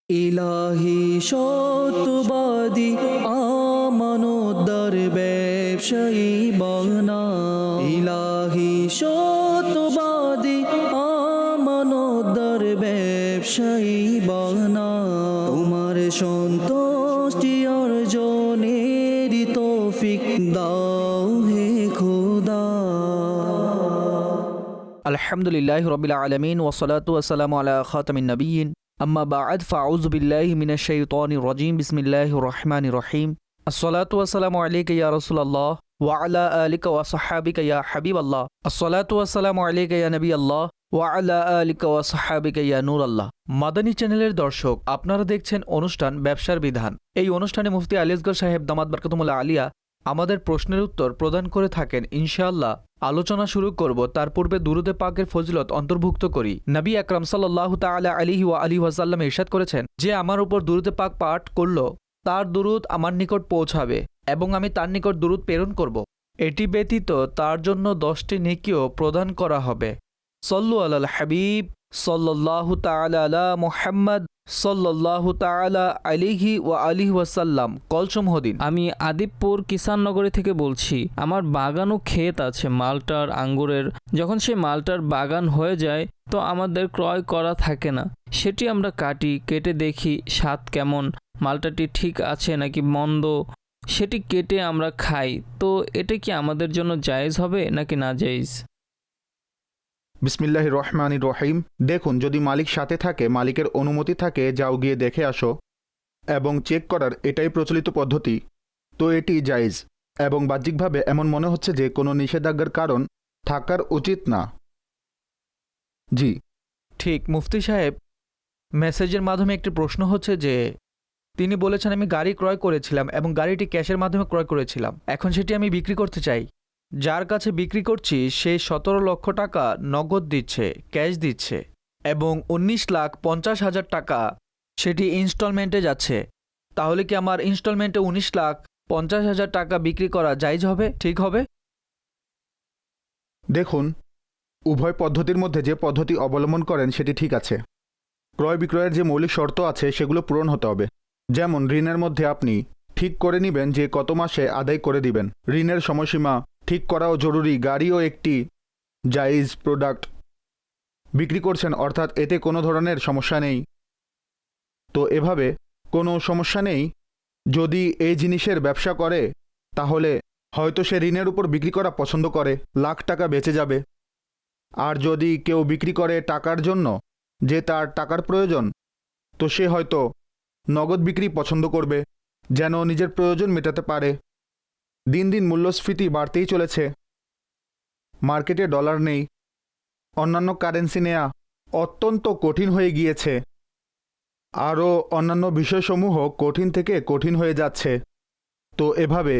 ইলাহি সত্যবাদী আমানতদার ব্যবসায়ী বানা। ইলাহি সত্যবাদী আমানতদার ব্যবসায়ী বানা। তোমার সন্তুষ্টি অর্জনের তৌফিক দাও হে খোদা। আলহামদুলিল্লাহি রাব্বিল আলামিন ওয়াসসালাতু ওয়াসসালামু আলা খাতামিন নাবিয়্যিন আম্মা বা'দ ফাউযু বিল্লাহি মিনাশ শাইতানির রাজীম বিসমিল্লাহির রহমানির রহিম আসসালাতু ওয়াসসালামু আলাইকা ইয়া রাসূলুল্লাহ ওয়া আলা আলিকা ওয়া সাহহাবিকা ইয়া হাবিবাল্লাহ আসসালাতু ওয়াসসালামু আলাইকা ইয়া নবিয়াল্লাহ ওয়া আলা আলিকা ওয়া সাহহাবিকা ইয়া নূরাল্লাহ। মাদানী চ্যানেলের দর্শক, আপনারা দেখছেন অনুষ্ঠান ব্যবসার বিধান। এই অনুষ্ঠানে মুফতি আলী আসগর সাহেব দামাত বরকাতুল্লাহ আলিয়া আমাদের প্রশ্নের উত্তর প্রদান করে থাকেন। ইনশাআল্লাহ আলোচনা শুরু করব, তার পূর্বে দুরুদে পাকের ফজিলত অন্তর্ভুক্ত করি। নবী আকরাম সাল্লাল্লাহু তাআলা আলাইহি ওয়া আলিহি ওয়াসাল্লাম ইরশাদ করেছেন, যে আমার উপর দুরুদে পাক পাঠ করল তার দুরুদ আমার নিকট পৌঁছাবে এবং আমি তার নিকট দুরুদ প্রেরণ করব। এটি ব্যতীত তার জন্য 10টি নেকিও প্রদান করা হবে। সল্লু আলাল হাবিব সাল্লাল্লাহু তাআলা আলা মুহাম্মদ সাল্লাল্লাহু তাআলা আলাইহি ওয়া আলিহি ওয়াসাল্লাম। কলসমূহ দিন। আমি আদিবপুর কিষাননগরী থেকে বলছি। আমার বাগান ও ক্ষেত আছে মালটার, আঙ্গুরের। যখন সেই মালটার বাগান হয়ে যায় তো আমাদের ক্রয় করা থাকে না। সেটি আমরা কাটি, কেটে দেখি স্বাদ কেমন, মালটাটি ঠিক আছে নাকি মন্দ, সেটি কেটে আমরা খাই। তো এটা কি আমাদের জন্য জায়েজ হবে নাকি না জায়েজ? বিসমিল্লাহির রহমানির রহিম। দেখুন, যদি মালিক সাথে থাকে, মালিকের অনুমতি থাকে, যাও গিয়ে দেখে আসো এবং চেক করার এটাই প্রচলিত পদ্ধতি, তো এটি জায়েজ। এবং বাহ্যিকভাবে এমন মনে হচ্ছে যে কোনো নিষেধাজ্ঞার কারণ থাকার উচিত না। জি ঠিক মুফতি সাহেব, মেসেজের মাধ্যমে একটি প্রশ্ন হচ্ছে যে তিনি বলেছেন, আমি গাড়ি ক্রয় করেছিলাম এবং গাড়িটি ক্যাশের মাধ্যমে ক্রয় করেছিলাম। এখন সেটি আমি বিক্রি করতে চাই। যার কাছে বিক্রি করছি সে 17 লক্ষ টাকা নগদ দিচ্ছে, ক্যাশ দিচ্ছে, এবং 19,50,000 টাকা সেটি ইনস্টলমেন্টে যাচ্ছে। তাহলে কি আমার ইনস্টলমেন্টে 19,50,000 টাকা বিক্রি করা জায়েজ হবে, ঠিক হবে? দেখুন, উভয় পদ্ধতির মধ্যে যে পদ্ধতি অবলম্বন করেন সেটি ঠিক আছে। ক্রয় বিক্রয়ের যে মৌলিক শর্ত আছে সেগুলো পূরণ হতে হবে। যেমন ঋণের মধ্যে আপনি ঠিক করে নেবেন যে কত মাসে আদায় করে দিবেন। ঋণের সময়সীমা ঠিক করাও জরুরি। গাড়িও একটি জায়েজ প্রোডাক্ট বিক্রি করছেন, অর্থাৎ এতে কোনো ধরনের সমস্যা নেই। তো এভাবে কোনো সমস্যা নেই। যদি এই জিনিসের ব্যবসা করে তাহলে হয়তো সে ঋণের উপর বিক্রি করা পছন্দ করে, লাখ টাকা বেঁচে যাবে। আর যদি কেউ বিক্রি করে টাকার জন্য, যে তার টাকার প্রয়োজন, তো সে হয়তো নগদ বিক্রি পছন্দ করবে, যেন নিজের প্রয়োজন মেটাতে পারে। দিন দিন মূল্যস্ফীতি বাড়তেই চলেছে, মার্কেটে ডলার নেই, অন্যান্য কারেন্সি নেয়া অত্যন্ত কঠিন হয়ে গিয়েছে, আরও অন্যান্য বিষয়সমূহ কঠিন থেকে কঠিন হয়ে যাচ্ছে। তো এভাবে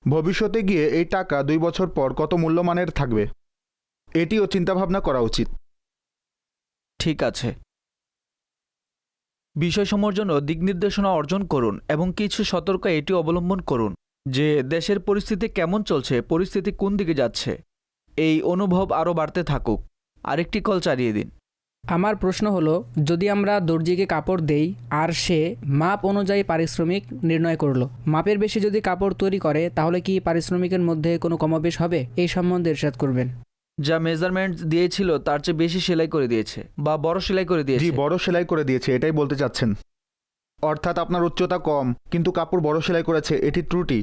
ভবিষ্যতে গিয়ে এই টাকা 2 বছর পর কত মূল্যমানের থাকবে, এটিও চিন্তাভাবনা করা উচিত। ঠিক আছে। বিষয়সমূহের জন্য দিক নির্দেশনা অর্জন করুন এবং কিছু সতর্ক এটি অবলম্বন করুন যে দেশের পরিস্থিতি কেমন চলছে, পরিস্থিতি কোন দিকে যাচ্ছে। এই অনুভব আরও বাড়তে থাকুক। আরেকটি কল চালিয়ে দিন। আমার প্রশ্ন হলো, যদি আমরা দর্জিকে কাপড় দেই আর সে মাপ অনুযায়ী পারিশ্রমিক নির্ণয় করলো, মাপের বেশি যদি কাপড় তৈরি করে তাহলে কি পারিশ্রমিকের মধ্যে কোনো কমাবেশ হবে? এই সম্বন্ধে ইরশাদ করবেন। যা মেজারমেন্ট দিয়েছিল তার চেয়ে বেশি সেলাই করে দিয়েছে বা বড় সেলাই করে জি, দিয়েছে। বড় সেলাই করে দিয়েছে, এটাই বলতে চাচ্ছেন। অর্থাৎ আপনার উচ্চতা কম কিন্তু কাপড় বড় সেলাই করেছে, এটি ত্রুটি।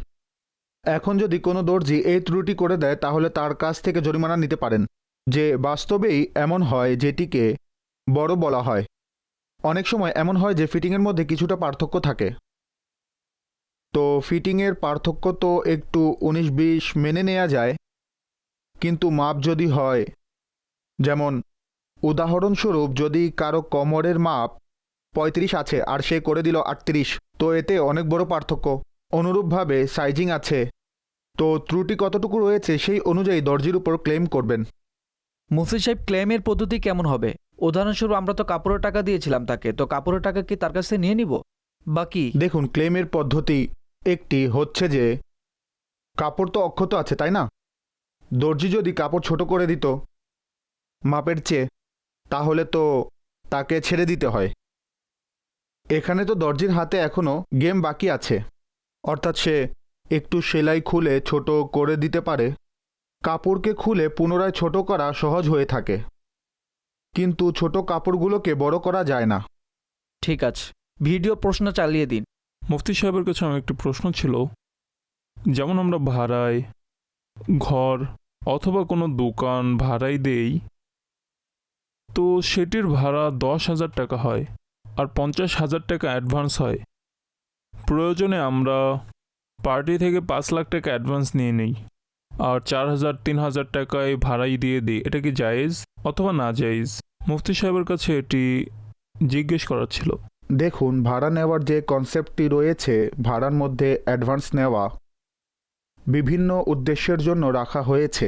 এখন যদি কোনো দর্জি এই ত্রুটি করে দেয় তাহলে তার কাছ থেকে জরিমানা নিতে পারেন। যে বাস্তবেই এমন হয় যেটিকে বড় বলা হয়। অনেক সময় এমন হয় যে ফিটিংয়ের মধ্যে কিছুটা পার্থক্য থাকে। তো ফিটিংয়ের পার্থক্য তো একটু 19-20 মেনে নেওয়া যায়, কিন্তু মাপ যদি হয়, যেমন উদাহরণস্বরূপ যদি কারো কোমরের মাপ 35 আছে আর সে করে দিল 38, তো এতে অনেক বড় পার্থক্য। অনুরূপভাবে সাইজিং আছে, তো ত্রুটি কতটুকু রয়েছে সেই অনুযায়ী দর্জির উপর ক্লেম করবেন। মুফতি সাহেব, ক্লেমের পদ্ধতি কেমন হবে? উদাহরণস্বরূপ আমরা তো কাপড়ের টাকা দিয়েছিলাম তাকে, তো কাপড়ের টাকা কি তার কাছ থেকে নিয়ে নিব বাকি? দেখুন, ক্লেমের পদ্ধতি একটি হচ্ছে যে কাপড় তো অক্ষত আছে, তাই না? দর্জি যদি কাপড় ছোট করে দিত মাপের চেয়ে, তাহলে তো তাকে ছেড়ে দিতে হয়। এখানে তো দর্জির হাতে এখনো গেম বাকি আছে, অর্থাৎ সে একটু সেলাই খুলে ছোট করে দিতে পারে। কাপড়কে খুলে পুনরায় ছোট করা সহজ হয়ে থাকে, কিন্তু ছোট কাপড়গুলোকে বড় করা যায় না। ঠিক আছে, ভিডিও প্রশ্ন চালিয়ে দিন। মুফতি সাহেবের কাছে আমার একটি প্রশ্ন ছিল, যেমন আমরা ভাড়ায় ঘর অথবা কোনো দোকান ভাড়ায় দেই, তো সেটির ভাড়া 10,000 টাকা হয় আর 50,000 টাকা অ্যাডভান্স হয়। প্রয়োজনে আমরা পার্টি থেকে 5 লাখ টাকা অ্যাডভান্স নিয়ে নিই আর 4,000-3,000 টাকায় ভাড়াই দিয়ে দিই, এটা কি জায়েজ অথবা না জায়েজ? মুফতি সাহেবের কাছে এটি জিজ্ঞেস করার ছিল। দেখুন, ভাড়া নেওয়ার যে কনসেপ্টটি রয়েছে, ভাড়ার মধ্যে অ্যাডভান্স নেওয়া বিভিন্ন উদ্দেশ্যের জন্য রাখা হয়েছে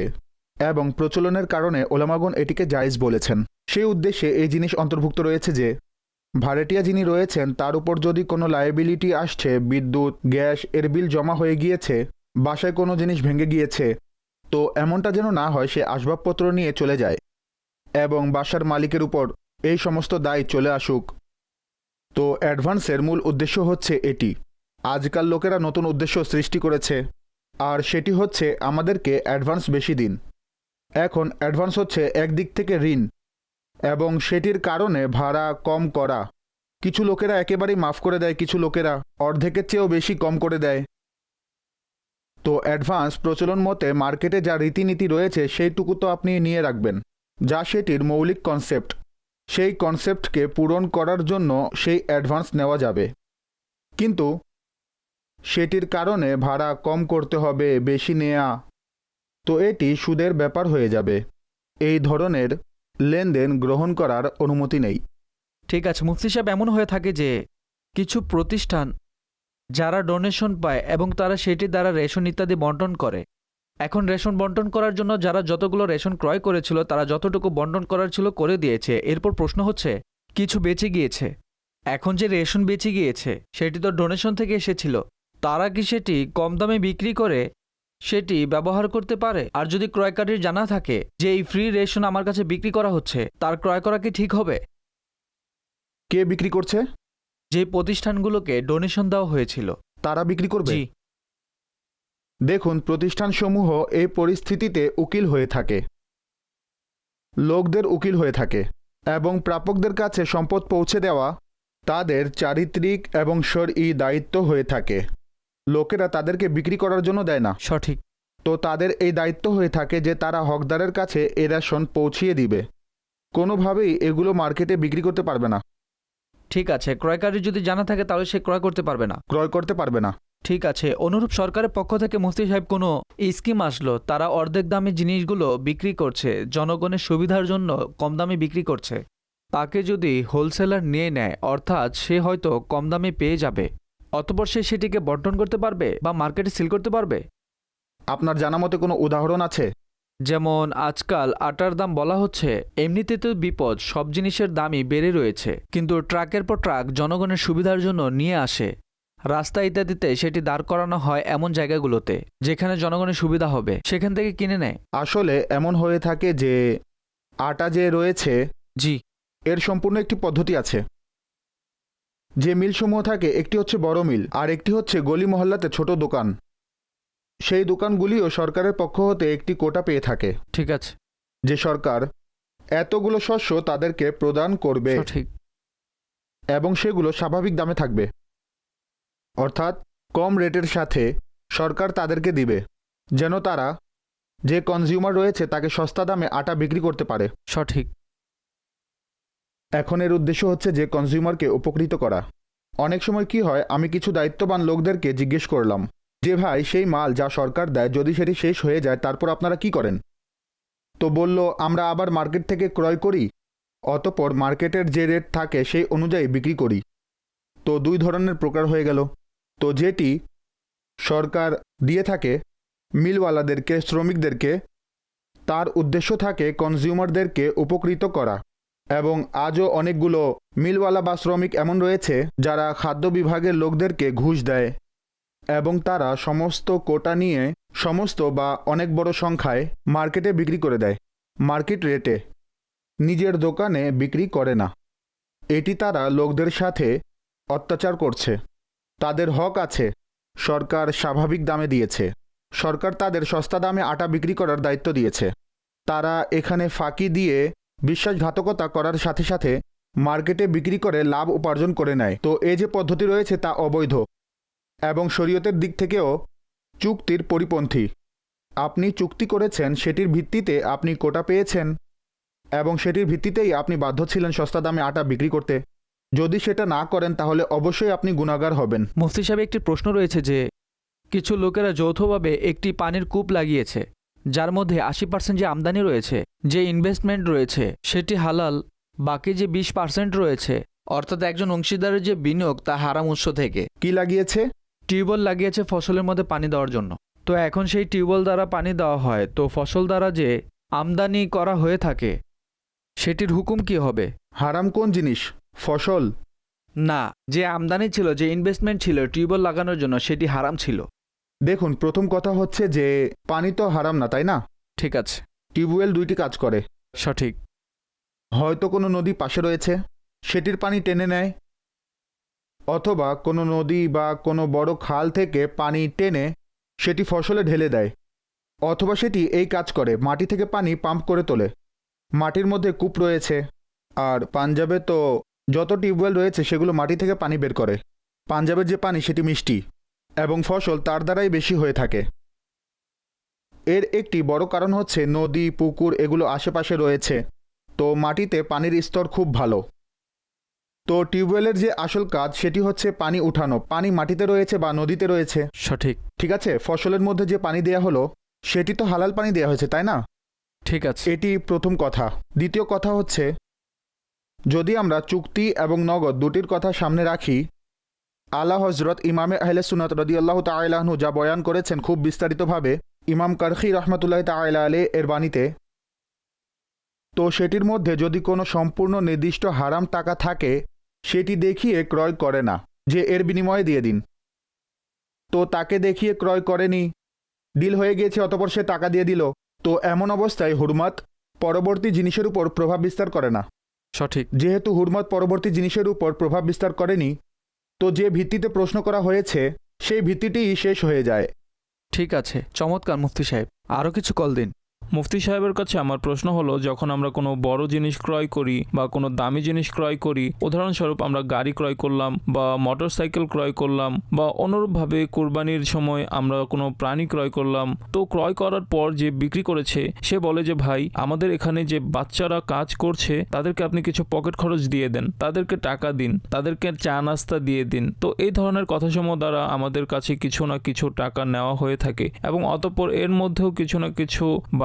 এবং প্রচলনের কারণে ওলামাগণ এটিকে জায়েজ বলেছেন। সেই উদ্দেশ্যে এই জিনিস অন্তর্ভুক্ত রয়েছে যে ভাড়াটিয়া যিনি রয়েছেন তার উপর যদি কোনো লায়াবিলিটি আসছে, বিদ্যুৎ গ্যাস এর বিল জমা হয়ে গিয়েছে, বাসায় কোনো জিনিস ভেঙে গিয়েছে, তো এমনটা যেন না হয় সে আসবাবপত্র নিয়ে চলে যায় এবং বাসার মালিকের উপর এই সমস্ত দায় চলে আসুক। তো অ্যাডভান্সের মূল উদ্দেশ্য হচ্ছে এটি। আজকাল লোকেরা নতুন উদ্দেশ্য সৃষ্টি করেছে, আর সেটি হচ্ছে আমাদেরকে অ্যাডভান্স বেশি দিন। এখন অ্যাডভান্স হচ্ছে একদিক থেকে ঋণ এবং সেটির কারণে ভাড়া কম করা। কিছু লোকেরা একেবারেই মাফ করে দেয়, কিছু লোকেরা অর্ধেকের চেয়েও বেশি কম করে দেয়। তো অ্যাডভান্স প্রচলন মতে মার্কেটে যা রীতিনীতি রয়েছে সেইটুকু তো আপনি নিয়ে রাখবেন, যা সেটির মৌলিক কনসেপ্ট। সেই কনসেপ্টকে পূরণ করার জন্য সেই অ্যাডভান্স নেওয়া যাবে, কিন্তু সেটির কারণে ভাড়া কম করতে হবে, বেশি নেয়া, তো এটি সুদের ব্যাপার হয়ে যাবে। এই ধরনের লেনদেন গ্রহণ করার অনুমতি নেই। ঠিক আছে মুফতি সাহেব, এমন হয়ে থাকে যে কিছু প্রতিষ্ঠান যারা ডোনেশন পায় এবং তারা সেটি দ্বারা রেশন ইত্যাদি বন্টন করে। এখন রেশন বন্টন করার জন্য যারা যতগুলো রেশন ক্রয় করেছিল তারা যতটুকু বন্টন করার ছিল করে দিয়েছে। এরপর প্রশ্ন হচ্ছে কিছু বেঁচে গিয়েছে। এখন যে রেশন বেঁচে গিয়েছে সেটি তো ডোনেশন থেকে এসেছিল, তারা কি সেটি কম দামে বিক্রি করে সেটি ব্যবহার করতে পারে? আর যদি ক্রয়কারীর জানা থাকে যে এই ফ্রি রেশন আমার কাছে বিক্রি করা হচ্ছে, তার ক্রয় করা কি ঠিক হবে? কে বিক্রি করছে? যে প্রতিষ্ঠানগুলোকে ডোনেশন দেওয়া হয়েছিল তারা বিক্রি করবে। জি। দেখুন, প্রতিষ্ঠানসমূহ এই পরিস্থিতিতে উকিল হয়ে থাকে, লোকদের উকিল হয়ে থাকে এবং প্রাপকদের কাছে সম্পদ পৌঁছে দেওয়া তাদের চারিত্রিক এবং শরঈ দায়িত্ব হয়ে থাকে। লোকেরা তাদেরকে বিক্রি করার জন্য দেয় না। সঠিক। তো তাদের এই দায়িত্ব হয়ে থাকে যে তারা হকদারের কাছে এ রেশন পৌঁছিয়ে দিবে। কোনোভাবেই এগুলো মার্কেটে বিক্রি করতে পারবে না। ঠিক আছে, ক্রয়কারী যদি জানা থাকে তাহলে সে ক্রয় করতে পারবে না। ক্রয় করতে পারবে না। ঠিক আছে, অনুরূপ সরকারের পক্ষ থেকে মুফতি সাহেব কোনো স্কিম আসলো, তারা অর্ধেক দামে জিনিসগুলো বিক্রি করছে, জনগণের সুবিধার জন্য কম দামে বিক্রি করছে। তাকে যদি হোলসেলার নিয়ে নেয়, অর্থাৎ সে হয়তো কম দামে পেয়ে যাবে, অতঃপর সে সেটিকে বন্টন করতে পারবে বা মার্কেটে সেল করতে পারবে। আপনার জানা মতে কোনো উদাহরণ আছে? যেমন আজকাল আটার দাম বলা হচ্ছে, এমনিতে তো বিপদ, সব জিনিসের দামই বেড়ে রয়েছে, কিন্তু ট্রাকের পর ট্রাক জনগণের সুবিধার জন্য নিয়ে আসে। রাস্তা ইত্যাদিতে সেটি দাঁড় করানো হয় এমন জায়গাগুলোতে যেখানে জনগণের সুবিধা হবে, সেখান থেকে কিনে নেয়। আসলে এমন হয়ে থাকে যে আটা যে রয়েছে, জি, এর সম্পূর্ণ একটি পদ্ধতি আছে। যে মিলসমূহ থাকে, একটি হচ্ছে বড় মিল আর একটি হচ্ছে গলি মহল্লাতে ছোট দোকান। সেই দোকানগুলিও সরকারের পক্ষ হতে একটি কোটা পেয়ে থাকে, ঠিক আছে, যে সরকার এতগুলো শস্য তাদেরকে প্রদান করবে সঠিক। এবং সেগুলো স্বাভাবিক দামে থাকবে, অর্থাৎ কম রেটের সাথে সরকার তাদেরকে দিবে, যেন তারা যে কনজিউমার রয়েছে তাকে সস্তা দামে আটা বিক্রি করতে পারে। সঠিক। এখন এর উদ্দেশ্য হচ্ছে যে কনজিউমারকে উপকৃত করা। অনেক সময় কি হয়, আমি কিছু দায়িত্ববান লোকদেরকে জিজ্ঞেস করলাম যে ভাই, সেই মাল যা সরকার দেয় যদি সেটি শেষ হয়ে যায় তারপর আপনারা কি করেন? তো বলল, আমরা আবার মার্কেট থেকে ক্রয় করি, অতঃপর মার্কেটের যে রেট থাকে সেই অনুযায়ী বিক্রি করি। তো দুই ধরনের প্রকার হয়ে গেল। তো যেটি সরকার দিয়ে থাকে মিলওয়ালাদেরকে, শ্রমিকদেরকে, তার উদ্দেশ্য থাকে কনজিউমারদেরকে উপকৃত করা। এবং আজও অনেকগুলো মিলওয়ালা বা শ্রমিক এমন রয়েছে যারা খাদ্য বিভাগের লোকদেরকে ঘুষ দেয় এবং তারা সমস্ত কোটা নিয়ে সমস্ত বা অনেক বড় সংখ্যায় মার্কেটে বিক্রি করে দেয়, মার্কেট রেটে, নিজের দোকানে বিক্রি করে না। এটি তারা লোকদের সাথে অত্যাচার করছে। তাদের হক আছে, সরকার স্বাভাবিক দামে দিয়েছে। সরকার তাদের সস্তা দামে আটা বিক্রি করার দায়িত্ব দিয়েছে। তারা এখানে ফাঁকি দিয়ে বিশ্বাসঘাতকতা করার সাথে সাথে মার্কেটে বিক্রি করে লাভ উপার্জন করে নেয়। তো এই যে পদ্ধতি রয়েছে তা অবৈধ এবং শরীয়তের দিক থেকেও চুক্তির পরিপন্থী। আপনি চুক্তি করেছেন, সেটির ভিত্তিতে আপনি কোটা পেয়েছেন এবং সেটির ভিত্তিতেই আপনি বাধ্য ছিলেন সস্তা দামে আটা বিক্রি করতে। যদি সেটা না করেন তাহলে অবশ্যই আপনি গুনাহগার হবেন। মুফতি সাহেব, একটি প্রশ্ন রয়েছে যে কিছু লোকেরা যৌথভাবে একটি পানির কূপ লাগিয়েছে, যার মধ্যে 80% যে আমদানি রয়েছে, যে ইনভেস্টমেন্ট রয়েছে সেটি হালাল, বাকি যে 20% রয়েছে অর্থাৎ একজন অংশীদারের যে বিনিয়োগ তা হারাম উৎস থেকে। কি লাগিয়েছে? টিউবওয়েল লাগিয়েছে ফসলের মধ্যে পানি দেওয়ার জন্য। তো এখন সেই টিউবওয়েল দ্বারা পানি দেওয়া হয়, তো ফসল দ্বারা যে আমদানি করা হয়ে থাকে সেটির হুকুম কি হবে? হারাম কোন জিনিস? ফসল না, যে আমদানি ছিল, যে ইনভেস্টমেন্ট ছিল টিউবওয়েল লাগানোর জন্য, সেটি হারাম ছিল। দেখুন, প্রথম কথা হচ্ছে যে পানি তো হারাম না, তাই না? ঠিক আছে, টিউবওয়েল দুইটি কাজ করে। সঠিক। হয়তো কোনো নদী পাশে রয়েছে, সেটির পানি টেনে নেয়, অথবা কোনো নদী বা কোনো বড় খাল থেকে পানি টেনে সেটি ফসলে ঢেলে দেয়, অথবা সেটি এই কাজ করে মাটি থেকে পানি পাম্প করে তোলে। মাটির মধ্যে কূপ রয়েছে, আর পাঞ্জাবে তো যত টিউবওয়েল রয়েছে সেগুলো মাটি থেকে পানি বের করে। পাঞ্জাবের যে পানি সেটি মিষ্টি এবং ফসল তার দ্বারাই বেশি হয়ে থাকে। এর একটি বড় কারণ হচ্ছে নদী, পুকুর এগুলো আশেপাশে রয়েছে, তো মাটিতে পানির স্তর খুব ভালো। তো টিউবওয়েলের যে আসল কাজ সেটি হচ্ছে পানি উঠানো। পানি মাটিতে রয়েছে বা নদীতে রয়েছে, সঠিক। ঠিক আছে। ফসলের মধ্যে যে পানি দেয়া হলো সেটি তো হালাল পানি দেয়া হয়েছে, তাই না? ঠিক আছে। এটি প্রথম কথা। দ্বিতীয় কথা হচ্ছে, যদি আমরা চুক্তি এবং নগদ দুটির কথা সামনে রাখি, আলা হজরত ইমামে আহলে সুন্নাত রাদিয়াল্লাহু তাআলা আনহু যা বয়ান করেছেন খুব বিস্তারিতভাবে ইমাম কারখি রহমতুল্লাহ তাআলা আলাইহি এর বাণীতে, তো সেটির মধ্যে যদি কোনো সম্পূর্ণ নির্দিষ্ট হারাম টাকা থাকে সেটি দেখিয়ে ক্রয় করে না যে এর বিনিময়ে দিয়ে দিন। তো তাকে দেখিয়ে ক্রয় করেনি, ডিল হয়ে গিয়েছে, অতপর সে টাকা দিয়ে দিল। তো এমন অবস্থায় হুরমাত পরবর্তী জিনিসের উপর প্রভাব বিস্তার করে না। সঠিক। যেহেতু হুরমত পরবর্তী জিনিসের উপর প্রভাব বিস্তার করেনি, তো যে ভিত্তিতে প্রশ্ন করা হয়েছে সেই ভিত্তিটিই শেষ হয়ে যায়। ঠিক আছে, চমৎকার মুফতি সাহেব। আরও কিছু কল দিন। মুফতি সাহেবের কাছে আমার প্রশ্ন হলো, যখন আমরা কোনো বড় জিনিস ক্রয় করি বা কোনো দামি জিনিস ক্রয় করি, উদাহরণস্বরূপ আমরা গাড়ি ক্রয় করলাম বা মোটরসাইকেল ক্রয় করলাম বা অনুরূপভাবে কুরবানির সময় আমরা কোনো প্রাণী ক্রয় করলাম, তো ক্রয় করার পর যে বিক্রি করেছে সে বলে যে ভাই, আমাদের এখানে যে বাচ্চারা কাজ করছে তাদেরকে আপনি কিছু পকেট খরচ দিয়ে দেন, তাদেরকে টাকা দিন, তাদেরকে চা নাস্তা দিয়ে দিন। তো এই ধরনের কথাসমূহ দ্বারা আমাদের কাছে কিছু না কিছু টাকা নেওয়া হয়ে থাকে এবং অতঃপর এর মধ্যেও কিছু না কিছু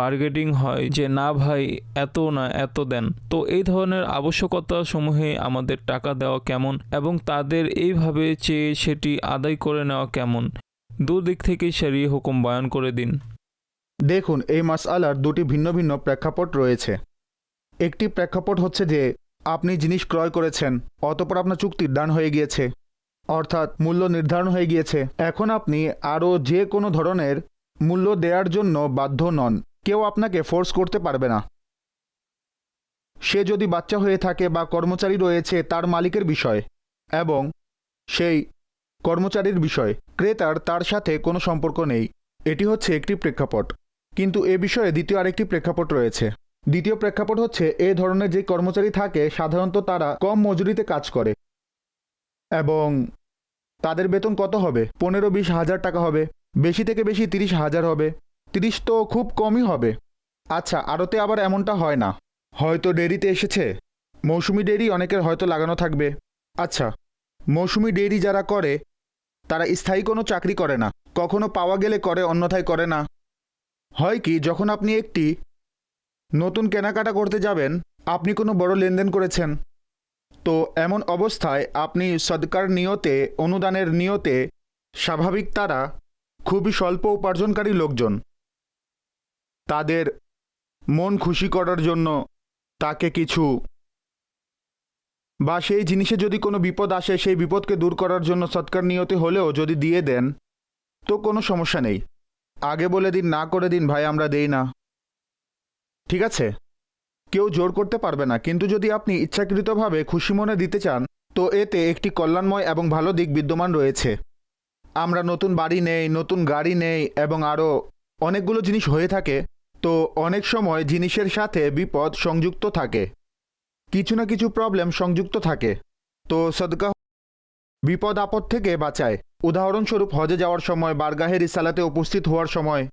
বার্গেটিং হয় যে না ভাই, এত না এত দেন। তো এই ধরনের আবশ্যকতা সমূহে আমাদের টাকা দেওয়া কেমন এবং তাদের এইভাবে চেয়ে সেটি আদায় করে নেওয়া কেমন, দুদিক থেকেই শরীয়ত হুকুম বয়ান করে দিন। দেখুন, এই মাসআলার দুটি ভিন্ন ভিন্ন প্রেক্ষাপট রয়েছে। একটি প্রেক্ষাপট হচ্ছে যে আপনি জিনিস ক্রয় করেছেন, অতঃপর আপনার চুক্তির দান হয়ে গিয়েছে, অর্থাৎ মূল্য নির্ধারণ হয়ে গিয়েছে। এখন আপনি আরও যে কোনো ধরনের মূল্য দেওয়ার জন্য বাধ্য নন, কেউ আপনাকে ফোর্স করতে পারবে না। সে যদি বাচ্চা হয়ে থাকে বা কর্মচারী রয়েছে তার মালিকের বিষয় এবং সেই কর্মচারীর বিষয়, ক্রেতার তার সাথে কোনো সম্পর্ক নেই। এটি হচ্ছে একটি প্রেক্ষাপট। কিন্তু এ বিষয়ে দ্বিতীয় আরেকটি প্রেক্ষাপট রয়েছে। দ্বিতীয় প্রেক্ষাপট হচ্ছে, এ ধরনের যে কর্মচারী থাকে সাধারণত তারা কম মজুরিতে কাজ করে এবং তাদের বেতন কত হবে? 15-20 হাজার টাকা হবে, বেশি থেকে বেশি 30,000 হবে। 30 তো খুব কমই হবে। আচ্ছা, আড়তে আবার এমনটা হয় না, হয়তো ডেরিতে এসেছে, মৌসুমি ডেরি অনেকের হয়তো লাগানো থাকবে। আচ্ছা, মৌসুমি ডেরি যারা করে তারা স্থায়ী কোনো চাকরি করে না, কখনো পাওয়া গেলে করে, অন্যথায় করে না। হয় কি, যখন আপনি একটি নতুন কেনাকাটা করতে যাবেন, আপনি কোনো বড় লেনদেন করেছেন, তো এমন অবস্থায় আপনি সদকার নিয়তে, অনুদানের নিয়তে, স্বাভাবিক তারা খুবই স্বল্প উপার্জনকারী লোকজন, তাদের মন খুশি করার জন্য তাকে কিছু, বা সেই জিনিসে যদি কোনো বিপদ আসে সেই বিপদকে দূর করার জন্য সৎকার নিয়তে হলেও যদি দিয়ে দেন তো কোনো সমস্যা নেই। আগে বলে দিন, না করে দিন, ভাই আমরা দেই না, ঠিক আছে? কেউ জোর করতে পারবে না। কিন্তু যদি আপনি ইচ্ছাকৃতভাবে খুশি মনে দিতে চান তো তো এতে একটি কল্যাণময় এবং ভালো দিক বিদ্যমান রয়েছে। আমরা নতুন বাড়ি নেই, নতুন গাড়ি নেই এবং আরও অনেকগুলো জিনিস হয়ে থাকে। তো অনেক সময় জিনিসের সাথে বিপদ সংযুক্ত থাকে, কিছু না কিছু প্রবলেম সংযুক্ত থাকে। তো সদকা বিপদ আপদ থেকে বাঁচায়। উদাহরণস্বরূপ হজে যাওয়ার সময়, বারগাহে রিসালাতে উপস্থিত হওয়ার সময়,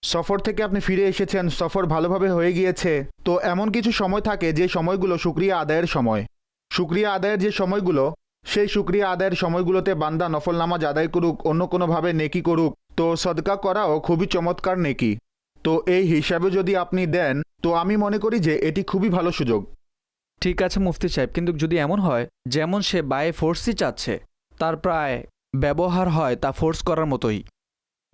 সফর থেকে আপনি ফিরে এসেছেন, সফর ভালোভাবে হয়ে গিয়েছে। তো এমন কিছু সময় থাকে যে সময়গুলো শুকরিয়া আদায়ের সময়। শুকরিয়া আদায়ের যে সময়গুলো, সেই শুকরিয়া আদায়ের সময়গুলোতে বান্দা নফল নামাজ আদায় করুক, অন্য কোনোভাবে নেকি করুক। তো সদকা করাও খুবই চমৎকার নেকি। তো এই হিসাবে যদি আপনি দেন তো আমি মনে করি যে এটি খুবই ভালো সুযোগ। ঠিক আছে মুফতি সাহেব, কিন্তু যদি এমন হয় যেমন সে বায়ে ফোর্সই চাচ্ছে, তার প্রায় ব্যবহার হয় তা ফোর্স করার মতোই,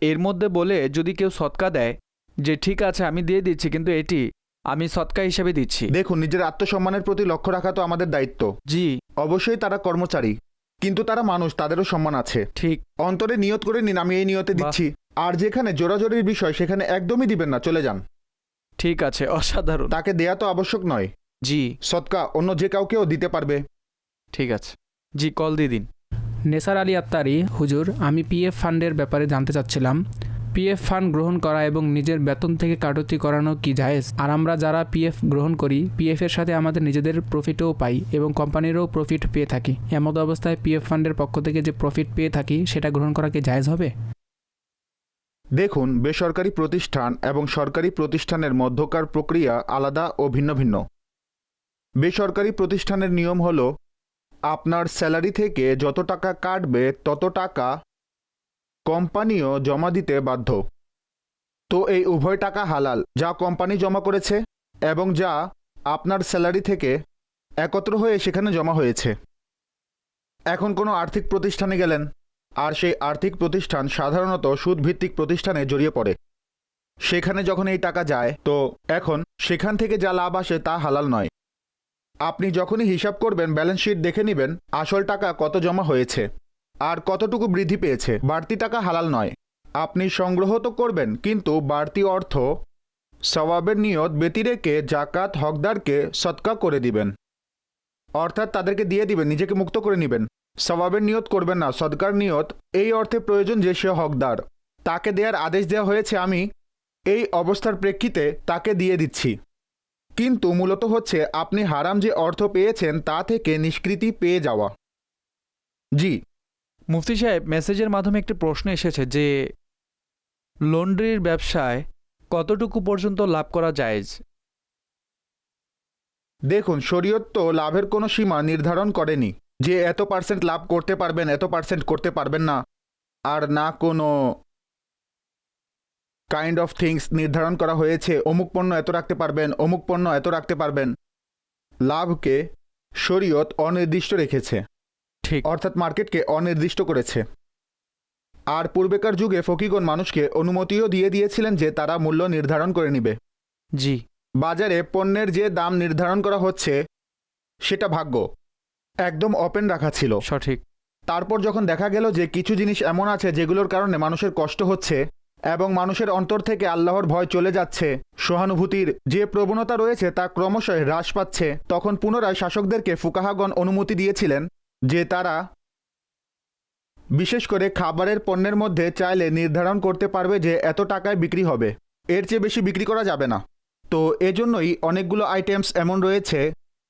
এর মধ্যে বলে যদি কেউ সৎকা দেয় যে ঠিক আছে আমি দিয়ে দিচ্ছি, কিন্তু এটি আমি সৎকা হিসেবে দিচ্ছি। দেখুন, নিজের আত্মসম্মানের প্রতি লক্ষ্য রাখা তো আমাদের দায়িত্ব। জি অবশ্যই তারা কর্মচারী, কিন্তু তারা মানুষ, তাদেরও সম্মান আছে। ঠিক। অন্তরে নিয়ত করে নিন আমি এই নিয়তে দিচ্ছি। আর যেখানে জোরাজোরির বিষয় সেখানে একদমই দিবেন না, চলে যান। ঠিক আছে, অসাধারণ। তাকে দেয়া তো আবশ্যক নয়। জি সৎকা অন্য যে কাউকেও দিতে পারবে। ঠিক আছে, জি কল দিয়ে দিন। নেসার আলী আত্তারি, হুজুর, আমি পিএফ ফান্ডের ব্যাপারে জানতে চাচ্ছিলাম। পিএফ ফান্ড গ্রহণ করা এবং নিজের বেতন থেকে কাটতি করানো কি জায়েজ? আর আমরা যারা পিএফ গ্রহণ করি, পিএফ এর সাথে আমাদের নিজেদের প্রফিটও পাই এবং কোম্পানিরও প্রফিট পেয়ে থাকি। এমত অবস্থায় পিএফ ফান্ডের পক্ষ থেকে যে প্রফিট পেয়ে থাকি সেটা গ্রহণ করা কি জায়েজ হবে? দেখুন, বেসরকারি প্রতিষ্ঠান এবং সরকারি প্রতিষ্ঠানের মধ্যকার প্রক্রিয়া আলাদা ও ভিন্ন ভিন্ন। বেসরকারি প্রতিষ্ঠানের নিয়ম হল আপনার স্যালারি থেকে যত টাকা কাটবে তত টাকা কোম্পানিও জমা দিতে বাধ্য। তো এই উভয় টাকা হালাল, যা কোম্পানি জমা করেছে এবং যা আপনার স্যালারি থেকে একত্র হয়ে সেখানে জমা হয়েছে। এখন কোনো আর্থিক প্রতিষ্ঠানে গেলেন, আর সেই আর্থিক প্রতিষ্ঠান সাধারণত সুদভিত্তিক প্রতিষ্ঠানে জড়িয়ে পড়ে। সেখানে যখন এই টাকা যায়, তো এখন সেখান থেকে যা লাভ আসে তা হালাল নয়। আপনি যখনই হিসাব করবেন, ব্যালেন্স শিট দেখে নেবেন আসল টাকা কত জমা হয়েছে আর কতটুকু বৃদ্ধি পেয়েছে। বাড়তি টাকা হালাল নয়। আপনি সংগ্রহ তো করবেন, কিন্তু বাড়তি অর্থ সওয়াবের নিয়ত ব্যতিরেকে জাকাত হকদারকে সদকা করে দিবেন, অর্থাৎ তাদেরকে দিয়ে দিবেন, নিজেকে মুক্ত করে নেবেন। সওয়াবের নিয়ত করবেন না, সদকার নিয়ত এই অর্থে প্রয়োজন যে সে হকদার, তাকে দেওয়ার আদেশ দেওয়া হয়েছে, আমি এই অবস্থার প্রেক্ষিতে তাকে দিয়ে দিচ্ছি। কিন্তু মূলত হচ্ছে আপনি হারাম যে অর্থ পেয়েছেন তা থেকে নিষ্কৃতি পেয়ে যাওয়া। জি মুফতি সাহেব, মেসেজের মাধ্যমে একটি প্রশ্ন এসেছে যে লন্ড্রির ব্যবসায় কতটুকু পর্যন্ত লাভ করা জায়েজ? দেখুন, শরীয়ত তো লাভের কোনো সীমা নির্ধারণ করেনি যে এত পার্সেন্ট লাভ করতে পারবেন, এত পার্সেন্ট করতে পারবেন না, আর না কোনো কাইন্ড অফ থিংস নির্ধারণ করা হয়েছে অমুক পণ্য এত রাখতে পারবেন, অমুক পণ্য এত রাখতে পারবেন। লাভকে শরীয়ত অনির্দিষ্ট রেখেছে, ঠিক। অর্থাৎ মার্কেটকে অনির্দিষ্ট করেছে। আর পূর্বেকার যুগে ফকিগণ মানুষকে অনুমতিও দিয়ে দিয়েছিলেন যে তারা মূল্য নির্ধারণ করে নিবে। জি। বাজারে পণ্যের যে দাম নির্ধারণ করা হচ্ছে সেটা ভাগ্য একদম ওপেন রাখা ছিল। সঠিক। তারপর যখন দেখা গেল যে কিছু জিনিস এমন আছে যেগুলোর কারণে মানুষের কষ্ট হচ্ছে এবং মানুষের অন্তর থেকে আল্লাহর ভয় চলে যাচ্ছে, সহানুভূতির যে প্রবণতা রয়েছে তা ক্রমশ হ্রাস পাচ্ছে, তখন পুনরায় শাসকদেরকে ফুকাহাগণ অনুমতি দিয়েছিলেন যে তারা বিশেষ করে খাবারের পণ্যের মধ্যে চাইলে নির্ধারণ করতে পারবে যে এত টাকায় বিক্রি হবে, এর চেয়ে বেশি বিক্রি করা যাবে না। তো এজন্যই অনেকগুলো আইটেমস এমন রয়েছে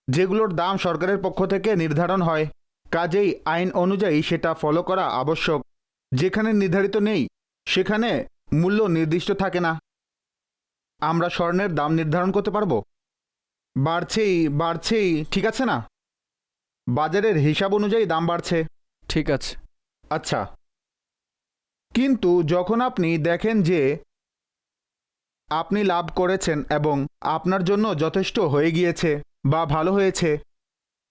যেগুলোর দাম সরকারের পক্ষ থেকে নির্ধারণ হয়, কাজেই আইন অনুযায়ী সেটা ফলো করা আবশ্যক। যেখানে নির্ধারিত নেই সেখানে মূল্য নির্দিষ্ট থাকে না। আমরা স্বর্ণের দাম নির্ধারণ করতে পারবো? বাড়ছেই, ঠিক আছে না? বাজারের হিসাব অনুযায়ী দাম বাড়ছে, ঠিক আছে। আচ্ছা, কিন্তু যখন আপনি দেখেন যে আপনি লাভ করেছেন এবং আপনার জন্য যথেষ্ট হয়ে গিয়েছে বা ভালো হয়েছে,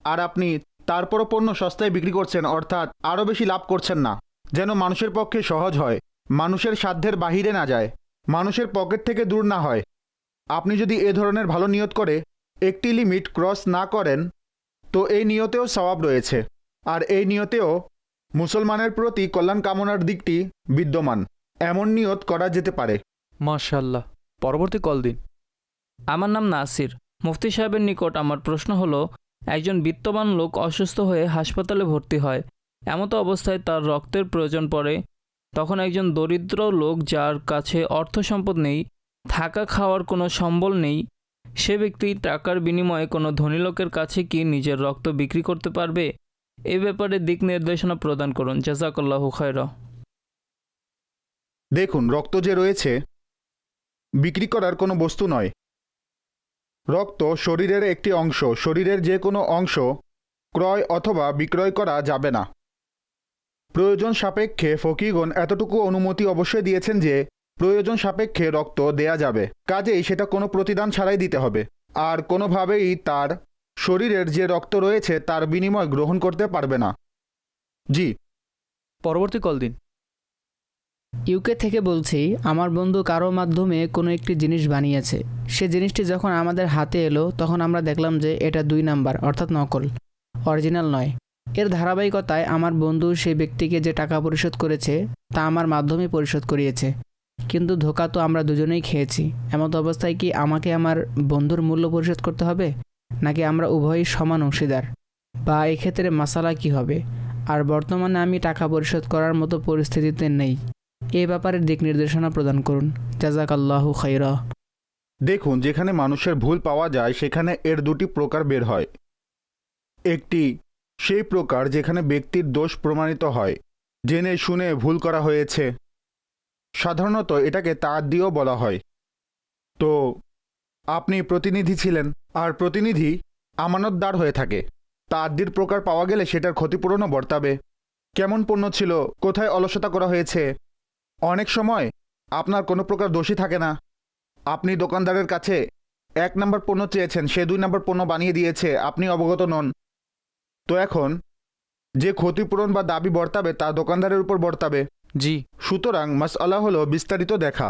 আর আপনি তারপরও পণ্য সস্তায় বিক্রি করছেন, অর্থাৎ আরও বেশি লাভ করছেন না, যেন মানুষের পক্ষে সহজ হয়, মানুষের সাধ্যের বাহিরে না যায়, মানুষের পকেট থেকে দূর না হয়। আপনি যদি এ ধরনের ভালো নিয়ত করে একটি লিমিট ক্রস না করেন, তো এই নিয়তেও সওয়াব রয়েছে, আর এই নিয়তেও মুসলমানের প্রতি কল্যাণ কামনার দিকটি বিদ্যমান। এমন নিয়ত করা যেতে পারে। মাশাআল্লাহ। পরবর্তী কল দিন। আমার নাম নাসির। মুফতি সাহেবের নিকট আমার প্রশ্ন হলো, একজন বিত্তবান লোক অসুস্থ হয়ে হাসপাতালে ভর্তি হয়, এমতো অবস্থায় তার রক্তের প্রয়োজন পড়ে। তখন একজন দরিদ্র লোক, যার কাছে অর্থ সম্পদ নেই, থাকা খাওয়ার কোনো সম্বল নেই, সে ব্যক্তি টাকার বিনিময়ে কোনো ধনী লোকের কাছে কি নিজের রক্ত বিক্রি করতে পারবে? এ ব্যাপারে দিক নির্দেশনা প্রদান করুন। জাযাকাল্লাহু খায়রা। দেখুন, রক্ত যে রয়েছে বিক্রি করার কোনো বস্তু নয়। রক্ত শরীরের একটি অংশ। শরীরের যে কোনো অংশ ক্রয় অথবা বিক্রয় করা যাবে না। প্রয়োজন সাপেক্ষে ফকিগণ এতটুকু অনুমতি অবশ্যই দিয়েছেন যে প্রয়োজন সাপেক্ষে রক্ত দেয়া যাবে, কাজেই সেটা কোনো প্রতিদান ছাড়াই দিতে হবে, আর কোনোভাবেই তার শরীরের যে রক্ত রয়েছে তার বিনিময় গ্রহণ করতে পারবে না। জি, পরবর্তী কল দিন। ইউকে থেকে বলছি, আমার বন্ধু কারো মাধ্যমে কোনো একটি জিনিস বানিয়েছে। সে জিনিসটি যখন আমাদের হাতে এলো তখন আমরা দেখলাম যে এটা 2 নাম্বার, অর্থাৎ নকল, অরিজিনাল নয়। এর ধারাবাহিকতায় আমার বন্ধু সেই ব্যক্তিকে যে টাকা পরিশোধ করেছে তা আমার মাধ্যমে পরিশোধ করিয়েছে, কিন্তু ধোঁকা তো আমরা দুজনেই খেয়েছি। এমত অবস্থায় কি আমাকে আমার বন্ধুর মূল্য পরিশোধ করতে হবে, নাকি আমরা উভয়ই সমান অংশীদার, বা এক্ষেত্রে মাসালা কি হবে? আর বর্তমানে আমি টাকা পরিশোধ করার মতো পরিস্থিতিতে নেই। এ ব্যাপারে দিক নির্দেশনা প্রদান করুন। জাযাকাল্লাহু খায়রা। দেখুন, যেখানে মানুষের ভুল পাওয়া যায় সেখানে এর 2টি প্রকার বের হয়। একটি সেই প্রকার যেখানে ব্যক্তির দোষ প্রমাণিত হয়, জেনে শুনে ভুল করা হয়েছে। সাধারণত এটাকে তাআদ্দিও বলা হয়। তো আপনি প্রতিনিধি ছিলেন, আর প্রতিনিধি আমানতদার হয়ে থাকে। তাআদ্দির প্রকার পাওয়া গেলে সেটার ক্ষতিপূরণও বর্তাবে। কেমন পণ্য ছিল, কোথায় অলসতা করা হয়েছে। অনেক সময় আপনার কোনো প্রকার দোষী থাকে না। আপনি দোকানদারের কাছে 1 নম্বর পণ্য চেয়েছেন, সে 2 নম্বর পণ্য বানিয়ে দিয়েছে, আপনি অবগত নন। তো এখন যে ক্ষতিপূরণ বা দাবি বর্তাবে তা দোকানদারের উপর বর্তাবে। জি, সুতরাং মাসআলা হলো বিস্তারিত দেখা।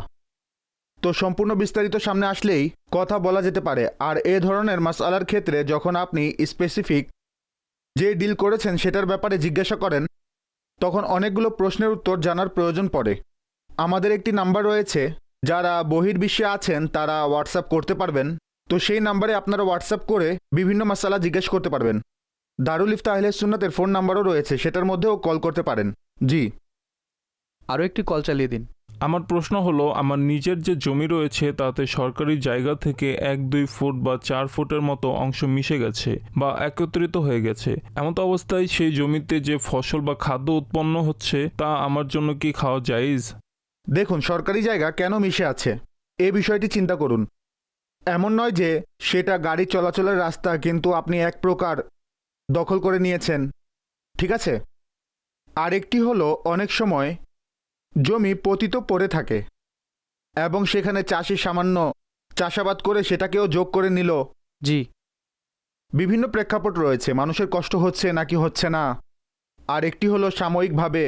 তো সম্পূর্ণ বিস্তারিত সামনে আসলেই কথা বলা যেতে পারে। আর এ ধরনের মাসআলার ক্ষেত্রে যখন আপনি স্পেসিফিক যে ডিল করেছেন সেটার ব্যাপারে জিজ্ঞাসা করেন, তখন অনেকগুলো প্রশ্নের উত্তর জানার প্রয়োজন পড়ে। আমাদের একটি নাম্বার রয়েছে, যারা বহির্বিশ্বে আছেন তারা হোয়াটসঅ্যাপ করতে পারবেন। তো সেই নাম্বারে আপনারা হোয়াটসঅ্যাপ করে বিভিন্ন মাসালা জিজ্ঞেস করতে পারবেন। দারুল ইফতা আহলে সুন্নাতের ফোন নাম্বারও রয়েছে, সেটার মধ্যেও কল করতে পারেন। জি, আরও একটি কল চালিয়ে দিন। আমার প্রশ্ন হলো, আমার নিজের যে জমি রয়েছে তাতে সরকারি জায়গা থেকে 1-2 ফুট বা 4 ফুটের মতো অংশ মিশে গেছে বা একত্রিত হয়ে গেছে। এমত অবস্থায় সেই জমিতে যে ফসল বা খাদ্য উৎপন্ন হচ্ছে তা আমার জন্য কি খাওয়া জায়েজ? দেখুন, সরকারি জায়গা কেন মিশে আছে এ বিষয়টি চিন্তা করুন। এমন নয় যে সেটা গাড়ি চলাচলের রাস্তা, কিন্তু আপনি এক প্রকার দখল করে নিয়েছেন, ঠিক আছে? আরেকটি হলো, অনেক সময় জমি পতিত পড়ে থাকে এবং সেখানে চাষি সামান্য চাষাবাদ করে সেটাকেও যোগ করে নিল। জি, বিভিন্ন প্রেক্ষাপট রয়েছে, মানুষের কষ্ট হচ্ছে নাকি হচ্ছে না। আর একটি হলো সাময়িকভাবে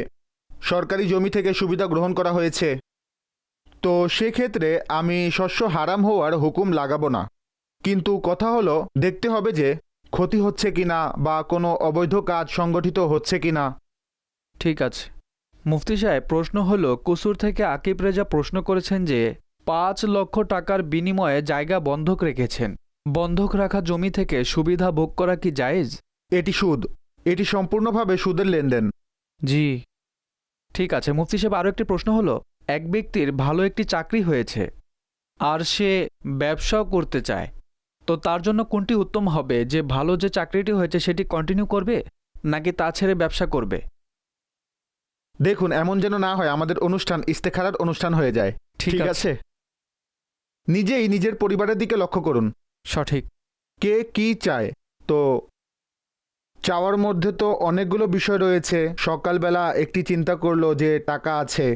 সরকারি জমি থেকে সুবিধা গ্রহণ করা হয়েছে। তো সেক্ষেত্রে আমি শস্য হারাম হওয়ার হুকুম লাগাবো না, কিন্তু কথা হলো দেখতে হবে যে ক্ষতি হচ্ছে কিনা বা কোনো অবৈধ কাজ সংগঠিত হচ্ছে কিনা। ঠিক আছে। মুফতি সাহেব, প্রশ্ন হলো, কুসুর থেকে আকিব রেজা প্রশ্ন করেছেন যে 5 লক্ষ টাকার বিনিময়ে জায়গা বন্ধক রেখেছেন। বন্ধক রাখা জমি থেকে সুবিধা ভোগ করা কি জায়েজ? এটি সুদ, এটি সম্পূর্ণভাবে সুদের লেনদেন। জি, ঠিক আছে। মুফতি সাহেব, আরও একটি প্রশ্ন হলো, এক ব্যক্তির ভালো একটি চাকরি হয়েছে আর সে ব্যবসাও করতে চায়, তো তার জন্য কোনটি উত্তম হবে? যে ভালো যে চাকরিটি হয়েছে সেটি কন্টিনিউ করবে, নাকি তা ছেড়ে ব্যবসা করবে? দেখুন, এমন যেন না হয় আমাদের অনুষ্ঠান ইস্তেখারার অনুষ্ঠান হয়ে যায়। ঠিক আছে, নিজেই নিজের পরিবারের দিকে লক্ষ্য করুন, সঠিক। কে কি চায়। তো চাওয়ার মধ্যে তো অনেকগুলো বিষয় রয়েছে। সকালবেলা একটি চিন্তা করলো যে টাকা আছে,